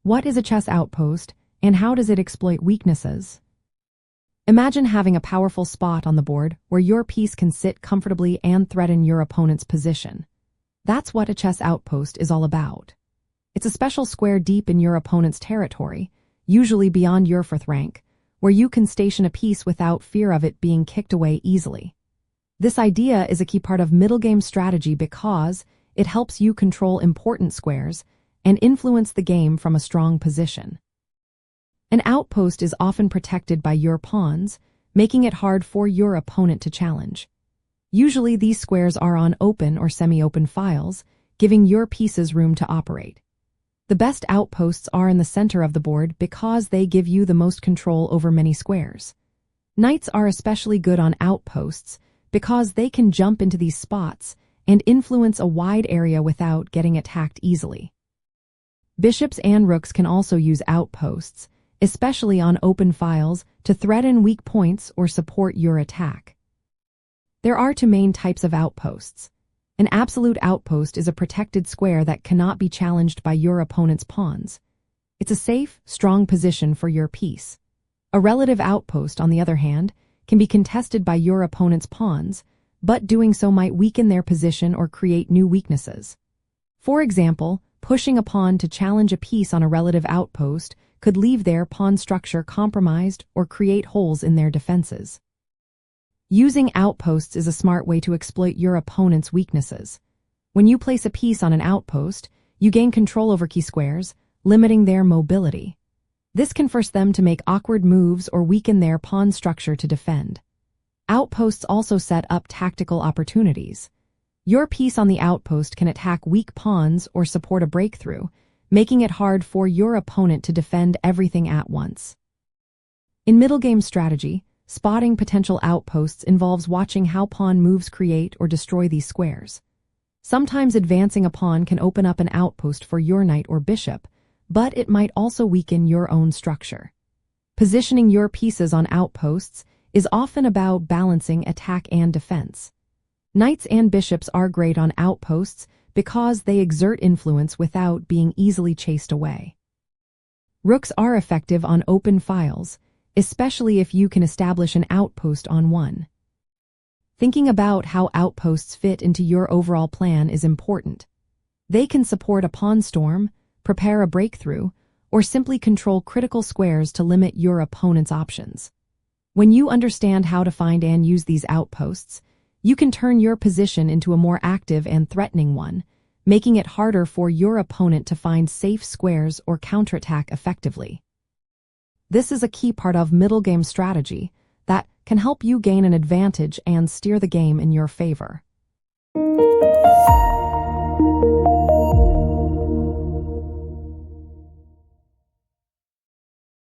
What is a chess outpost, and how does it exploit weaknesses? Imagine having a powerful spot on the board where your piece can sit comfortably and threaten your opponent's position. That's what a chess outpost is all about. It's a special square deep in your opponent's territory, usually beyond your fourth rank, where you can station a piece without fear of it being kicked away easily. This idea is a key part of middle game strategy because it helps you control important squares and influence the game from a strong position. An outpost is often protected by your pawns, making it hard for your opponent to challenge. Usually these squares are on open or semi-open files, giving your pieces room to operate. The best outposts are in the center of the board because they give you the most control over many squares. Knights are especially good on outposts because they can jump into these spots and influence a wide area without getting attacked easily. Bishops and rooks can also use outposts, especially on open files, to threaten weak points or support your attack. There are two main types of outposts. An absolute outpost is a protected square that cannot be challenged by your opponent's pawns. It's a safe, strong position for your piece. A relative outpost, on the other hand, can be contested by your opponent's pawns, but doing so might weaken their position or create new weaknesses. For example, pushing a pawn to challenge a piece on a relative outpost could leave their pawn structure compromised or create holes in their defenses. Using outposts is a smart way to exploit your opponent's weaknesses. When you place a piece on an outpost, you gain control over key squares, limiting their mobility. This can force them to make awkward moves or weaken their pawn structure to defend. Outposts also set up tactical opportunities. Your piece on the outpost can attack weak pawns or support a breakthrough, making it hard for your opponent to defend everything at once. In middle game strategy, spotting potential outposts involves watching how pawn moves create or destroy these squares. Sometimes advancing a pawn can open up an outpost for your knight or bishop, but it might also weaken your own structure. Positioning your pieces on outposts is often about balancing attack and defense. Knights and bishops are great on outposts because they exert influence without being easily chased away. Rooks are effective on open files, especially if you can establish an outpost on one. Thinking about how outposts fit into your overall plan is important. They can support a pawn storm, prepare a breakthrough, or simply control critical squares to limit your opponent's options. When you understand how to find and use these outposts, you can turn your position into a more active and threatening one, making it harder for your opponent to find safe squares or counterattack effectively. This is a key part of middle game strategy that can help you gain an advantage and steer the game in your favor.